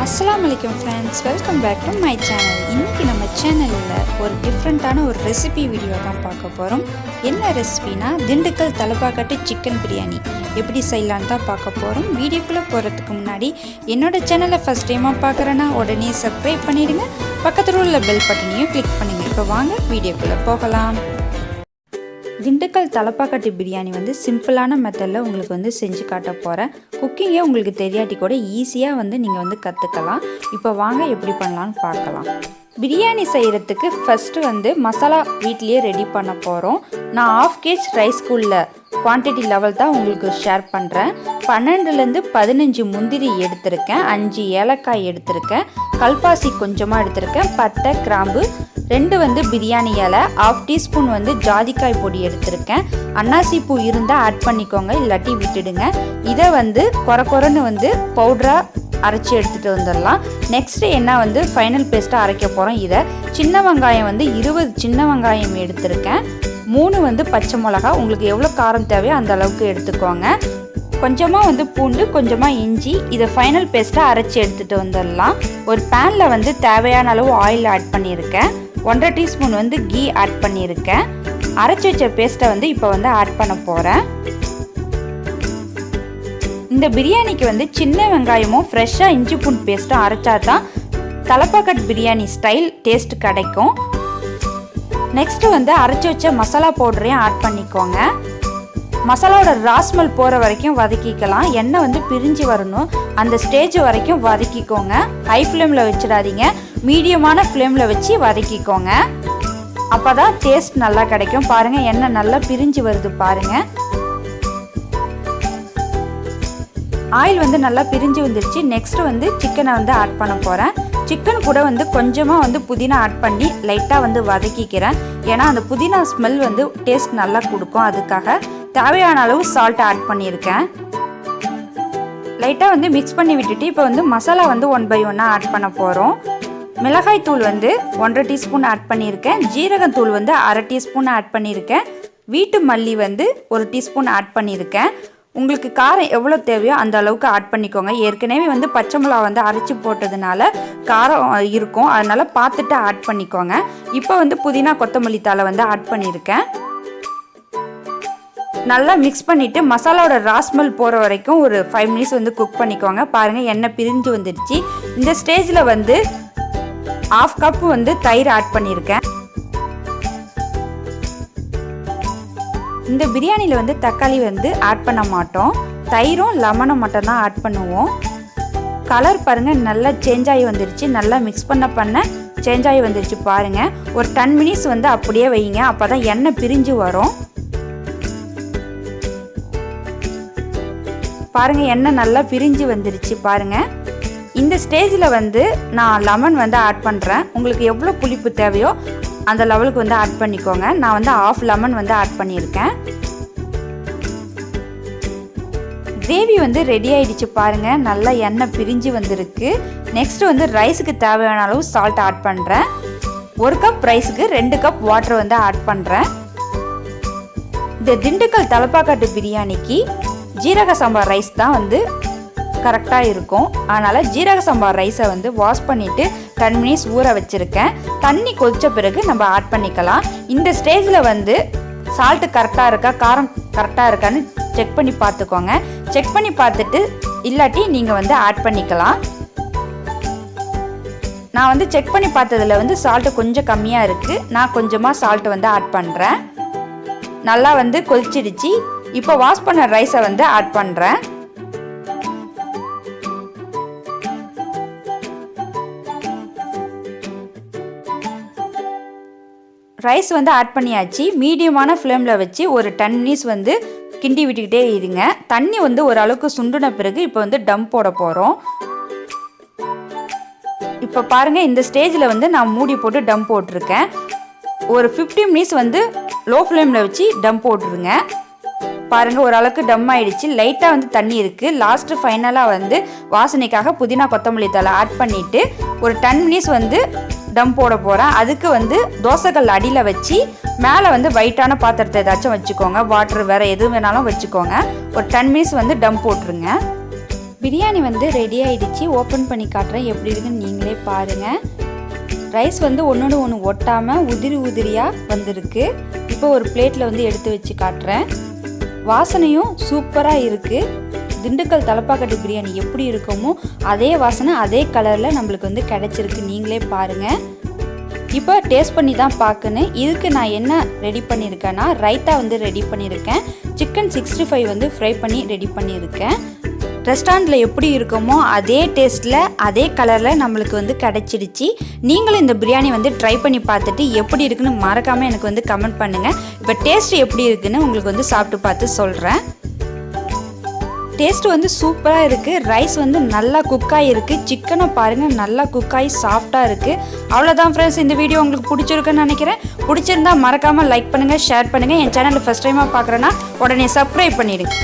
अस्सलाम वालेकुम friends, welcome back to my channel. इनकी நம்ம சேனல்ல ஒரு டிஃபரண்டான ஒரு ரெசிபி வீடியோ தான் பார்க்க போறோம். என்ன ரெசிபினா திண்டுக்கல் தலப்பாக்கட்டு சிக்கன் பிரியாணி எப்படி செய்யலாம்னு தான் பார்க்க போறோம். வீடியோக்குள்ள போறதுக்கு முன்னாடி என்னோட சேனலை ஃபர்ஸ்ட் டைமா பார்க்கறனா உடனே சப்ஸ்கிரைப் பண்ணிடுங்க. பக்கத்துல உள்ள பெல் பட்டனையும் கிளிக் பண்ணுங்க. இப்போ வாங்க வீடியோக்குள்ள போகலாம். திண்டுக்கல் தலப்பாக்கட்டு பிரியாணி வந்து சிம்பிளான மெத்தடில் உங்களுக்கு வந்து செஞ்சு காட்ட போகிறேன். குக்கிங்கே உங்களுக்கு தெரியாட்டி கூட ஈஸியாக வந்து நீங்கள் வந்து கற்றுக்கலாம். இப்போ வாங்க எப்படி பண்ணலான்னு பார்க்கலாம். பிரியாணி செய்கிறதுக்கு ஃபஸ்ட்டு வந்து மசாலா வீட்லேயே ரெடி பண்ண போகிறோம். நான் 1/2 kg ரைஸ்க்குள்ள குவான்டிட்டி லெவல் தான் உங்களுக்கு ஷேர் பண்ணுறேன். 12லேருந்து 15 முந்திரி எடுத்திருக்கேன், 5 ஏலக்காய் எடுத்திருக்கேன், கல்பாசி கொஞ்சமாக எடுத்திருக்கேன், பட்டை கிராம்பு 2 வந்து பிரியாணி இலை, 1/2 டீஸ்பூன் வந்து ஜாதிக்காய் பொடி எடுத்திருக்கேன். அன்னாசி பூ இருந்தால் ஆட் பண்ணிக்கோங்க, இல்லாட்டி விட்டுடுங்க. இதை வந்து கொரன்னு வந்து பவுடராக அரைச்சி எடுத்துகிட்டு வந்துடலாம். நெக்ஸ்ட்டு என்ன வந்து ஃபைனல் பேஸ்ட்டாக அரைக்க போகிறோம். இதை சின்ன வெங்காயம் வந்து 20 சின்ன வெங்காயம் எடுத்திருக்கேன், 3 வந்து பச்சை மிளகா, உங்களுக்கு எவ்வளோ காரம் தேவையோ அந்த அளவுக்கு எடுத்துக்கோங்க. கொஞ்சமாக வந்து பூண்டு, கொஞ்சமாக இஞ்சி, இதை ஃபைனல் பேஸ்ட்டாக அரைச்சி எடுத்துகிட்டு வந்துடலாம். ஒரு பேனில் வந்து தேவையான அளவு ஆயில் ஆட் பண்ணியிருக்கேன், 1/2 டீஸ்பூன் வந்து கீ ஆட் பண்ணியிருக்கேன். அரைச்சி வச்ச பேஸ்ட்டை வந்து இப்போ வந்து ஆட் பண்ண போகிறேன். இந்த பிரியாணிக்கு வந்து சின்ன வெங்காயமும் ஃப்ரெஷ்ஷாக இஞ்சி பூண்டு பேஸ்ட்டும் அரைச்சா தான் தலப்பாக்கட்டு பிரியாணி ஸ்டைல் டேஸ்ட் கிடைக்கும். நெக்ஸ்ட்டு வந்து அரைச்சி வச்ச மசாலா பவுடரையும் ஆட் பண்ணிக்கோங்க. மசாலாவோட ராஸ்மெல் போகிற வரைக்கும் வதக்கிக்கலாம். எண்ணெய் வந்து பிரிஞ்சு வரணும், அந்த ஸ்டேஜ் வரைக்கும் வதக்கிக்கோங்க. ஹை ஃப்ளேமில் வச்சிடாதீங்க, மீடியமான ஃப்ளேமில் வச்சு வதக்கிக்கோங்க. அப்போ தான் டேஸ்ட் நல்லா கிடைக்கும். பாருங்கள், எண்ணெய் நல்லா பிரிஞ்சு வருது பாருங்கள். ஆயில் வந்து நல்லா பிரிஞ்சு வந்துருச்சு. நெக்ஸ்ட்டு வந்து சிக்கனை வந்து ஆட் பண்ண போகிறேன். சிக்கன் கூட வந்து கொஞ்சமாக வந்து புதினா ஆட் பண்ணி லைட்டாக வந்து வதக்கிக்கிறேன். ஏன்னா அந்த புதினா ஸ்மெல் வந்து டேஸ்ட் நல்லா கொடுக்கும். அதுக்காக தேவையான அளவு சால்ட் ஆட் பண்ணியிருக்கேன். லைட்டாக வந்து மிக்ஸ் பண்ணி விட்டுட்டு இப்போ வந்து மசாலா வந்து 1 by 1 ஆட் பண்ண போகிறோம். மிளகாய் தூள் வந்து 1/2 டீஸ்பூன் ஆட் பண்ணியிருக்கேன், ஜீரகத்தூள் வந்து 1/2 டீஸ்பூன் ஆட் பண்ணியிருக்கேன், வீட்டு மல்லி வந்து 1 டீஸ்பூன் ஆட் பண்ணியிருக்கேன். உங்களுக்கு காரம் எவ்வளோ தேவையோ அந்த அளவுக்கு ஆட் பண்ணிக்கோங்க. ஏற்கனவே வந்து பச்சை மிளகா வந்து அரைச்சி போட்டதுனால காரம் இருக்கும், அதனால் பார்த்துட்டு ஆட் பண்ணிக்கோங்க. இப்போ வந்து புதினா கொத்தமல்லி தழை வந்து ஆட் பண்ணியிருக்கேன். நல்லா மிக்ஸ் பண்ணிவிட்டு மசாலாவோட ராஸ்மெல் போகிற வரைக்கும் ஒரு 5 மினிட்ஸ் வந்து குக் பண்ணிக்கோங்க. பாருங்கள், எண்ணெய் பிரிஞ்சு வந்துடுச்சு. இந்த ஸ்டேஜில் வந்து 1/2 கப் வந்து தயிர் ஆட் பண்ணியிருக்கேன். இந்த பிரியாணியில் வந்து தக்காளி வந்து ஆட் பண்ண மாட்டோம், தயிரும் லெமனும் மட்டும் தான் ஆட் பண்ணுவோம். கலர் பாருங்கள் நல்லா சேஞ்ச் ஆகி வந்துடுச்சு. நல்லா மிக்ஸ் பண்ண சேஞ்ச் ஆகி வந்துடுச்சு பாருங்கள். ஒரு 10 மினிட்ஸ் வந்து அப்படியே வைங்க, அப்போ தான் எண்ணெய் பிரிஞ்சு வரும். பாருங்கள், எண்ணெய் நல்லா பிரிஞ்சு வந்துடுச்சு பாருங்கள். இந்த ஸ்டேஜில் வந்து நான் லெமன் வந்து ஆட் பண்ணுறேன். உங்களுக்கு எவ்வளோ புளிப்பு தேவையோ அந்த லெவலுக்கு வந்து ஆட் பண்ணிக்கோங்க. நான் வந்து 1/2 லெமன் வந்து ஆட் பண்ணியிருக்கேன். கிரேவி வந்து ரெடி ஆகிடுச்சு பாருங்கள், நல்லா எண்ணெய் பிரிஞ்சு வந்திருக்கு. நெக்ஸ்ட்டு வந்து ரைஸுக்கு தேவையான அளவு சால்ட் ஆட் பண்ணுறேன். 1 கப் ரைஸுக்கு 2 கப் வாட்டர் வந்து ஆட் பண்ணுறேன். இந்த திண்டுக்கல் தலப்பாக்கட்டு பிரியாணிக்கு ஜீரக சம்பா ரைஸ் தான் வந்து கரெக்டாக இருக்கும். அதனால் ஜீரக சம்பா ரைஸை வந்து வாஷ் பண்ணிவிட்டு 10 மினிட்ஸ் ஊற வச்சுருக்கேன். தண்ணி கொதித்த பிறகு நம்ம ஆட் பண்ணிக்கலாம். இந்த ஸ்டேஜில் வந்து சால்ட்டு கரெக்டாக இருக்கா, காரம் கரெக்டாக இருக்கான்னு செக் பண்ணி பார்த்துக்கோங்க. செக் பண்ணி பார்த்துட்டு இல்லாட்டி நீங்கள் வந்து ஆட் பண்ணிக்கலாம். நான் வந்து செக் பண்ணி பார்த்ததில் வந்து சால்ட்டு கொஞ்சம் கம்மியாக இருக்குது, நான் கொஞ்சமாக சால்ட்டு வந்து ஆட் பண்ணுறேன். நல்லா வந்து கொதிச்சிடுச்சு. இப்போ வாஷ் பண்ண ரைஸை வந்து ஆட் பண்ணுறேன். ரைஸ் வந்து ஆட் பண்ணியாச்சு. மீடியமான ஃப்ளேமில் வச்சு ஒரு 10 மினிட்ஸ் வந்து கிண்டி விட்டுக்கிட்டே இருங்க. தண்ணி வந்து ஓரளவுக்கு சுண்டுன பிறகு இப்போ வந்து டம் போட போகிறோம். இப்போ பாருங்கள், இந்த ஸ்டேஜில் வந்து நான் மூடி போட்டு டம் போட்டிருக்கேன். ஒரு 15 மினிட்ஸ் வந்து லோ ஃப்ளேமில் வச்சு டம் போட்டுருங்க. பாருங்கள், ஓரளவுக்கு டம் ஆகிடுச்சு. லைட்டாக வந்து தண்ணி இருக்குது. லாஸ்ட்டு ஃபைனலாக வந்து வாசனைக்காக புதினா கொத்தமல்லி தழை ஆட் பண்ணிவிட்டு ஒரு 10 மினிட்ஸ் வந்து டம் போட போகிறேன். அதுக்கு வந்து தோசைக்கல் அடியில் வச்சு மேலே வந்து வைட்டான பாத்திரத்தை ஏதாச்சும் வச்சுக்கோங்க, வாட்டர் வேறு எது வேணாலும் வச்சுக்கோங்க. ஒரு 10 மினிட்ஸ் வந்து டம் போட்டுருங்க. பிரியாணி வந்து ரெடி ஆகிடுச்சு. ஓப்பன் பண்ணி காட்டுறேன் எப்படி இருக்குன்னு நீங்களே பாருங்கள். ரைஸ் வந்து ஒன்றோடு ஒன்று ஒட்டாமல் உதிரி உதிரியாக வந்திருக்கு. இப்போ ஒரு பிளேட்டில் வந்து எடுத்து வச்சு காட்டுறேன். வாசனையும் சூப்பராக இருக்குது. திண்டுக்கல் தலப்பாக்கட்டு பிரியாணி எப்படி இருக்குமோ அதே வாசனை அதே கலரில் நம்மளுக்கு வந்து கிடச்சிருக்கு. நீங்களே பாருங்கள். இப்போ டேஸ்ட் பண்ணி தான் பார்க்கணும். இதுக்கு நான் என்ன ரெடி பண்ணியிருக்கேன்னா ரைத்தா வந்து ரெடி பண்ணியிருக்கேன். சிக்கன் 65 வந்து ஃப்ரை பண்ணி ரெடி பண்ணியிருக்கேன். ரெஸ்டாரண்ட்டில் எப்படி இருக்குமோ அதே டேஸ்ட்டில் அதே கலரில் நம்மளுக்கு வந்து கிடச்சிடுச்சு. நீங்களும் இந்த பிரியாணி வந்து ட்ரை பண்ணி பார்த்துட்டு எப்படி இருக்குன்னு மறக்காமல் எனக்கு வந்து கமெண்ட் பண்ணுங்கள். இப்போ டேஸ்ட் எப்படி இருக்குன்னு உங்களுக்கு வந்து சாப்பிட்டு பார்த்து சொல்கிறேன். டேஸ்ட் வந்து சூப்பராக இருக்குது. ரைஸ் வந்து நல்லா குக்காகி இருக்குது. சிக்கனை பாருங்கள் நல்லா குக்காகி சாஃப்டாக இருக்குது. அவ்வளோதான் ஃப்ரெண்ட்ஸ், இந்த வீடியோ உங்களுக்கு பிடிச்சிருக்குன்னு நினைக்கிறேன். பிடிச்சிருந்தா மறக்காமல் லைக் பண்ணுங்கள், ஷேர் பண்ணுங்கள். என் சேனலில் ஃபஸ்ட் டைமாக பார்க்குறேன்னா உடனே சப்ஸ்கிரைப் பண்ணிவிடுங்க.